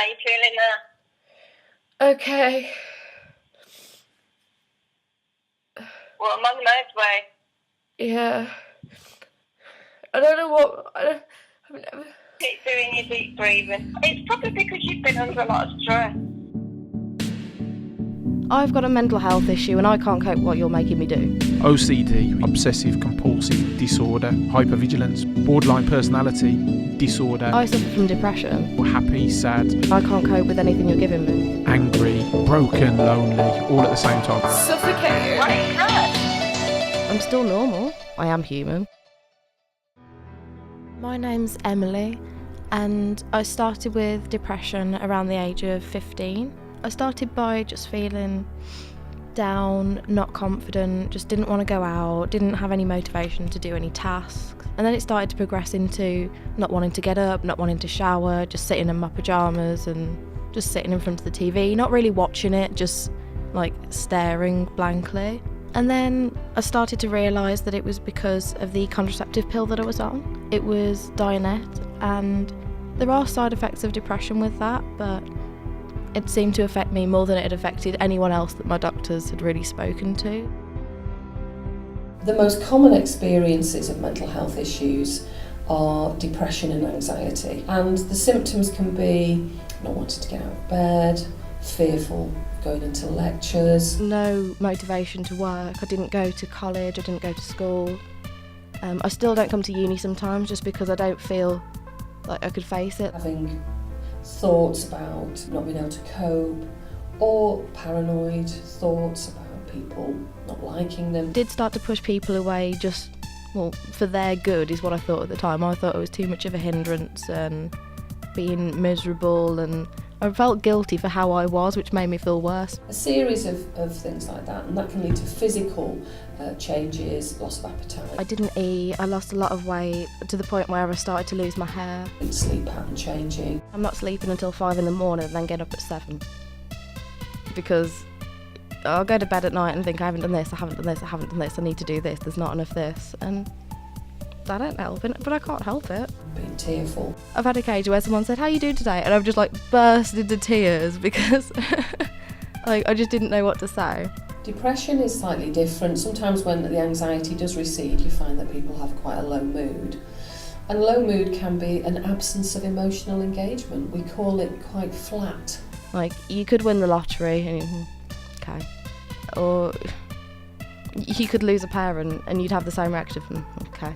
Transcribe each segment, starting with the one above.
you feeling now? Okay. Well, I'm on the motorway. Yeah. I don't know what... I've never... Keep doing your deep breathing. It's probably because you've been under a lot of stress. I've got a mental health issue and I can't cope with what you're making me do. OCD, obsessive compulsive disorder, hypervigilance, borderline personality disorder. I suffer from depression. Happy, sad, I can't cope with anything you're giving me. angry, broken, lonely, all at the same time. Suffocating. What is that? I'm still normal. I am human. My name's Emily and I started with depression around the age of 15. I started by just feeling down, not confident, just didn't want to go out, didn't have any motivation to do any tasks. And then it started to progress into not wanting to get up, not wanting to shower, just sitting in my pyjamas and just sitting in front of the TV, not really watching it, just like staring blankly. And then I started to realise that it was because of the contraceptive pill that I was on. It was Dianette, and there are side effects of depression with that, but it seemed to affect me more than it had affected anyone else that my doctors had really spoken to. The most common experiences of mental health issues are depression and anxiety, and the symptoms can be not wanting to get out of bed, fearful going into lectures. No motivation to work. I didn't go to college, I didn't go to school. I still don't come to uni sometimes just because I don't feel like I could face it. Having thoughts about not being able to cope, or paranoid thoughts about people not liking them. I did start to push people away just, well, for their good is what I thought at the time. I thought it was too much of a hindrance and being miserable, and I felt guilty for how I was, which made me feel worse. A series of things like that, and that can lead to physical changes, loss of appetite. I didn't eat, I lost a lot of weight to the point where I started to lose my hair. Sleep pattern changing. I'm not sleeping until 5 in the morning and then get up at 7. Because I'll go to bed at night and think I haven't done this, I haven't done this, I haven't done this, I need to do this, there's not enough this. And that ain't helping, but I can't help it. Being tearful. I've had occasions where someone said, "How are you doing today?" And I've just like burst into tears because like I just didn't know what to say. Depression is slightly different. Sometimes when the anxiety does recede, you find that people have quite a low mood. And low mood can be an absence of emotional engagement. We call it quite flat. Like, you could win the lottery and okay. Or you could lose a parent and you'd have the same reaction from okay.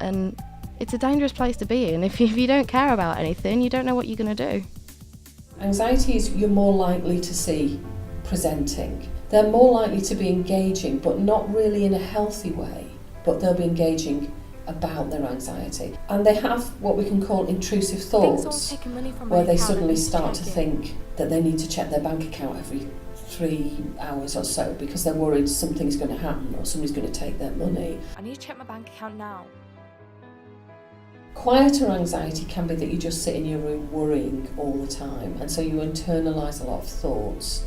And it's a dangerous place to be in. If you don't care about anything, you don't know what you're going to do. Anxiety is you're more likely to see presenting. They're more likely to be engaging, but not really in a healthy way, but they'll be engaging about their anxiety. And they have what we can call intrusive thoughts, where they suddenly start to think that they need to check their bank account every 3 hours or so because they're worried something's going to happen or somebody's going to take their money. I need to check my bank account now. Quieter anxiety can be that you just sit in your room worrying all the time, and so you internalise a lot of thoughts.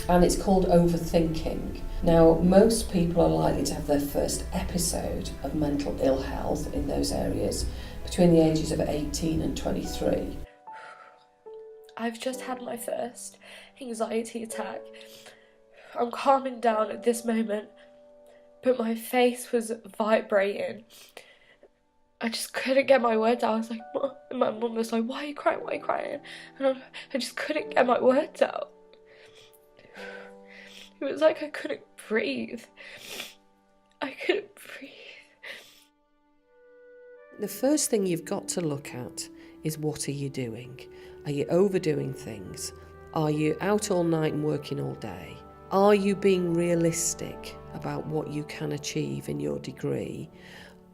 And it's called overthinking. Now, most people are likely to have their first episode of mental ill health in those areas between the ages of 18 and 23. I've just had my first anxiety attack. I'm calming down at this moment, but my face was vibrating. I just couldn't get my words out. I was like, Mom. And my mum was like, why are you crying? Why are you crying? And I just couldn't get my words out. It was like I couldn't breathe. I couldn't breathe. The first thing you've got to look at is what are you doing? Are you overdoing things? Are you out all night and working all day? Are you being realistic about what you can achieve in your degree?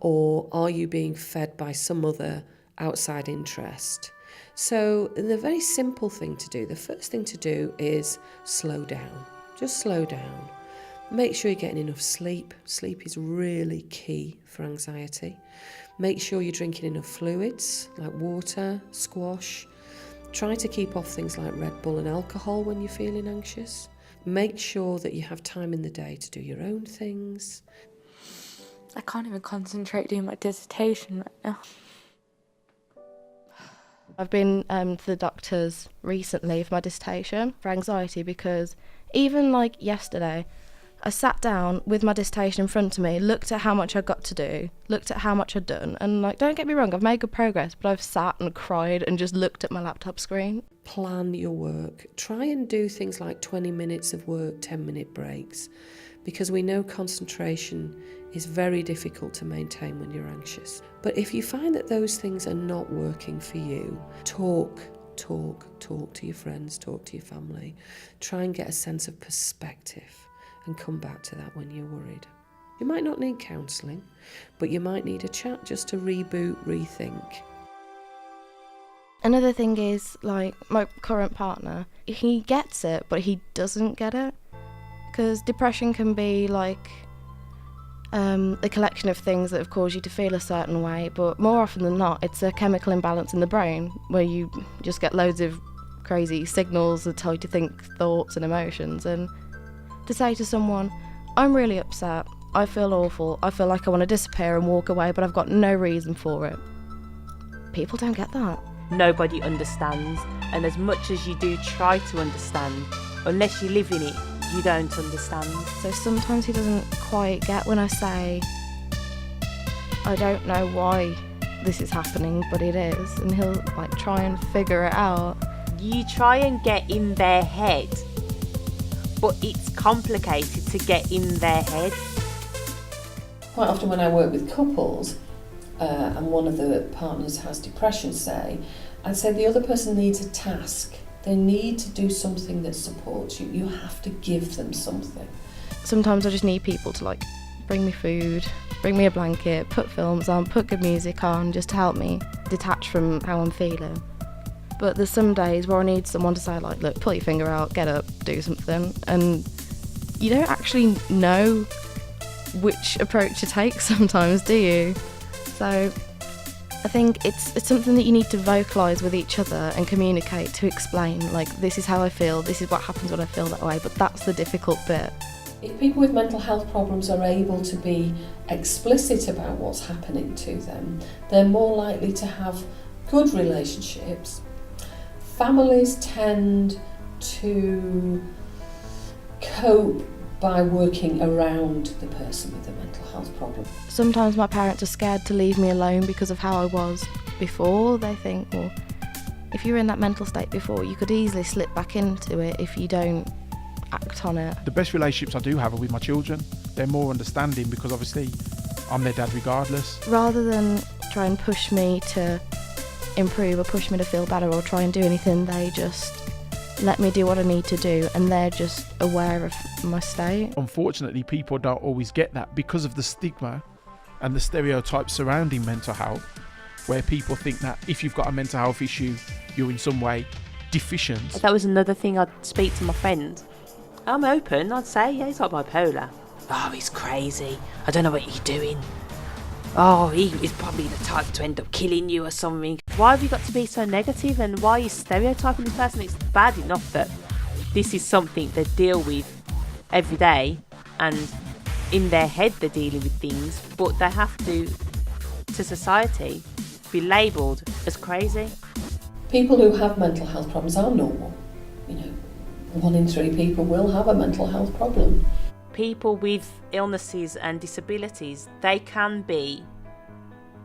Or are you being fed by some other outside interest? So the very simple thing to do, the first thing to do is slow down. Just slow down. Make sure you're getting enough sleep. Sleep is really key for anxiety. Make sure you're drinking enough fluids like water, squash. Try to keep off things like Red Bull and alcohol when you're feeling anxious. Make sure that you have time in the day to do your own things. I can't even concentrate doing my dissertation right now. I've been to the doctors recently for my dissertation for anxiety, because even like yesterday, I sat down with my dissertation in front of me, looked at how much I got to do, looked at how much I'd done, and like, don't get me wrong, I've made good progress, but I've sat and cried and just looked at my laptop screen. Plan your work. Try and do things like 20 minutes of work, 10-minute breaks, because we know concentration is very difficult to maintain when you're anxious. But if you find that those things are not working for you, talk to your friends, talk to your family. Try and get a sense of perspective and come back to that when you're worried. You might not need counselling, but you might need a chat just to reboot, rethink. Another thing is, like, my current partner, he gets it, but he doesn't get it. Because depression can be like a collection of things that have caused you to feel a certain way, but more often than not, it's a chemical imbalance in the brain where you just get loads of crazy signals that tell you to think thoughts and emotions. And to say to someone, I'm really upset, I feel awful, I feel like I want to disappear and walk away, but I've got no reason for it. People don't get that. Nobody understands, and as much as you do try to understand, unless you live in it, you don't understand. So sometimes he doesn't quite get when I say, I don't know why this is happening, but it is, and he'll like try and figure it out. You try and get in their head, but it's complicated to get in their head. Quite often when I work with couples and one of the partners has depression, I'd say the other person needs a task. They need to do something that supports you. You have to give them something. Sometimes I just need people to like bring me food, bring me a blanket, put films on, put good music on, just to help me detach from how I'm feeling. But there's some days where I need someone to say like, look, pull your finger out, get up, do something. And you don't actually know which approach to take sometimes, do you? So I think it's something that you need to vocalise with each other and communicate to explain, like, this is how I feel, this is what happens when I feel that way, but that's the difficult bit. If people with mental health problems are able to be explicit about what's happening to them, they're more likely to have good relationships. Families tend to cope by working around the person with the mental health problem. Sometimes my parents are scared to leave me alone because of how I was before. They think, well, if you were in that mental state before, you could easily slip back into it if you don't act on it. The best relationships I do have are with my children. They're more understanding because obviously I'm their dad regardless. Rather than try and push me to improve or push me to feel better or try and do anything, they just let me do what I need to do, and they're just aware of my state. Unfortunately, people don't always get that because of the stigma and the stereotypes surrounding mental health, where people think that if you've got a mental health issue, you're in some way deficient. That was another thing I'd speak to my friend. I'm open, I'd say, yeah, he's got bipolar. Oh, he's crazy. I don't know what you're doing. Oh, he is probably the type to end up killing you or something. Why have you got to be so negative, and why are you stereotyping this person? It's bad enough that this is something they deal with every day, and in their head they're dealing with things, but they have to society, be labelled as crazy. People who have mental health problems are normal. 1 in 3 people will have a mental health problem. People with illnesses and disabilities, they can be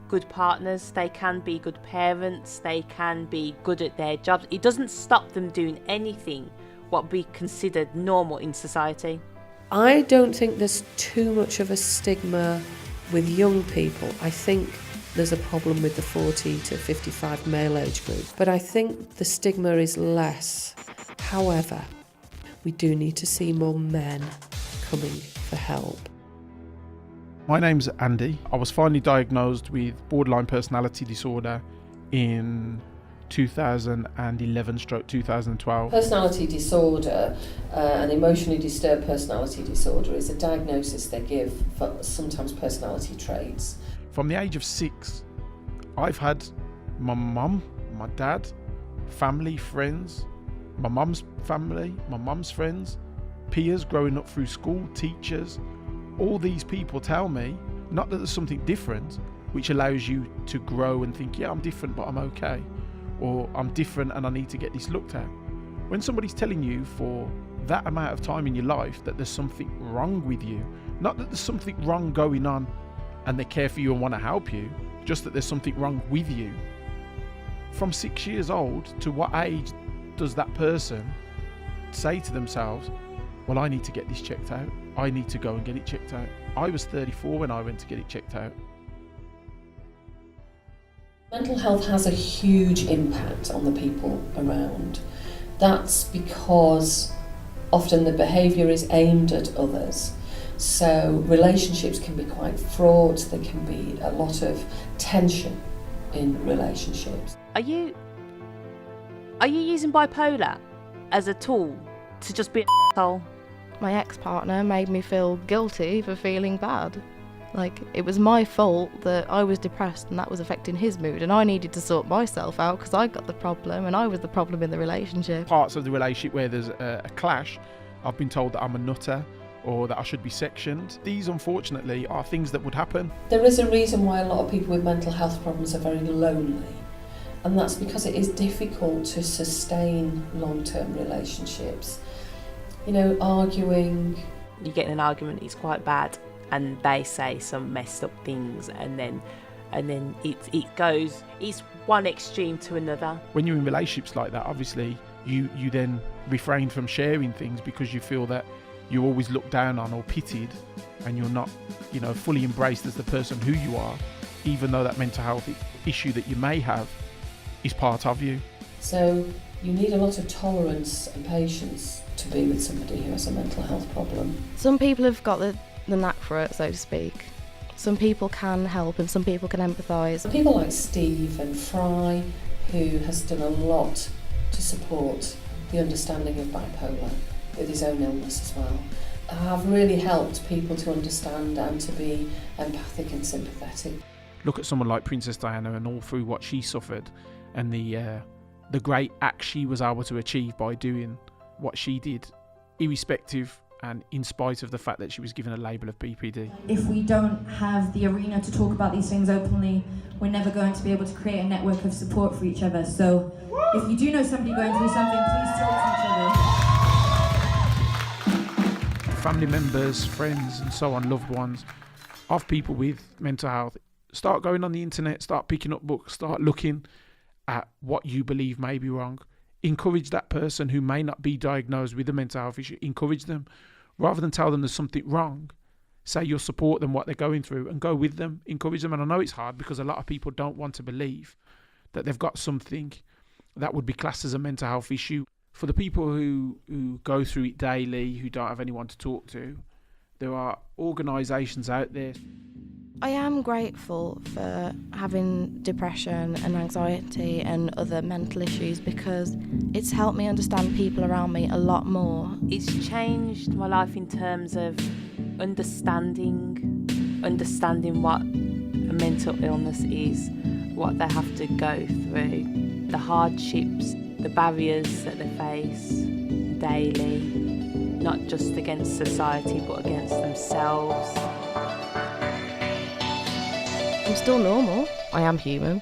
good partners, they can be good parents, they can be good at their jobs. It doesn't stop them doing anything what would be considered normal in society. I don't think there's too much of a stigma with young people. I think there's a problem with the 40 to 55 male age group, but I think the stigma is less. However, we do need to see more men coming for help. My name's Andy. I was finally diagnosed with borderline personality disorder in 2011/2012. Personality disorder, an emotionally disturbed personality disorder, is a diagnosis they give for sometimes personality traits. From the age of 6, I've had my mum, my dad, family, friends, my mum's family, my mum's friends, peers growing up through school, teachers, all these people tell me, not that there's something different, which allows you to grow and think, yeah, I'm different, but I'm okay. or I'm different and I need to get this looked at. When somebody's telling you for that amount of time in your life that there's something wrong with you, not that there's something wrong going on and they care for you and want to help you, just that there's something wrong with you. From 6 years old, to what age does that person say to themselves, well, I need to get this checked out. I need to go and get it checked out. I was 34 when I went to get it checked out. Mental health has a huge impact on the people around. That's because often the behaviour is aimed at others. So relationships can be quite fraught, there can be a lot of tension in relationships. Are you using bipolar as a tool to just be an asshole? My ex-partner made me feel guilty for feeling bad. Like, it was my fault that I was depressed and that was affecting his mood, and I needed to sort myself out because I got the problem and I was the problem in the relationship. Parts of the relationship where there's a clash, I've been told that I'm a nutter or that I should be sectioned. These, unfortunately, are things that would happen. There is a reason why a lot of people with mental health problems are very lonely, and that's because it is difficult to sustain long-term relationships. You know, arguing. You get in an argument, it's quite bad, and they say some messed up things, and then it's one extreme to another. When you're in relationships like that, obviously you then refrain from sharing things because you feel that you're always looked down on or pitied, and you're not, fully embraced as the person who you are, even though that mental health issue that you may have is part of you. So you need a lot of tolerance and patience to be with somebody who has a mental health problem. Some people have got the knack for it, so to speak. Some people can help and some people can empathise. People like Steve and Fry, who has done a lot to support the understanding of bipolar with his own illness as well, have really helped people to understand and to be empathic and sympathetic. Look at someone like Princess Diana and all through what she suffered and the great act she was able to achieve by doing what she did, irrespective and in spite of the fact that she was given a label of BPD. If we don't have the arena to talk about these things openly, we're never going to be able to create a network of support for each other. So if you do know somebody going through something, please talk to each other. Family members, friends and so on, loved ones of people with mental health, start going on the internet, start picking up books, start looking at what you believe may be wrong. Encourage that person who may not be diagnosed with a mental health issue, encourage them. Rather than tell them there's something wrong, say you'll support them, what they're going through, and go with them, encourage them. And I know it's hard because a lot of people don't want to believe that they've got something that would be classed as a mental health issue. For the people who go through it daily, who don't have anyone to talk to, there are organisations out there. I am grateful for having depression and anxiety and other mental issues because it's helped me understand people around me a lot more. It's changed my life in terms of understanding what a mental illness is, what they have to go through, the hardships, the barriers that they face daily, not just against society but against themselves. I'm still normal. I am human.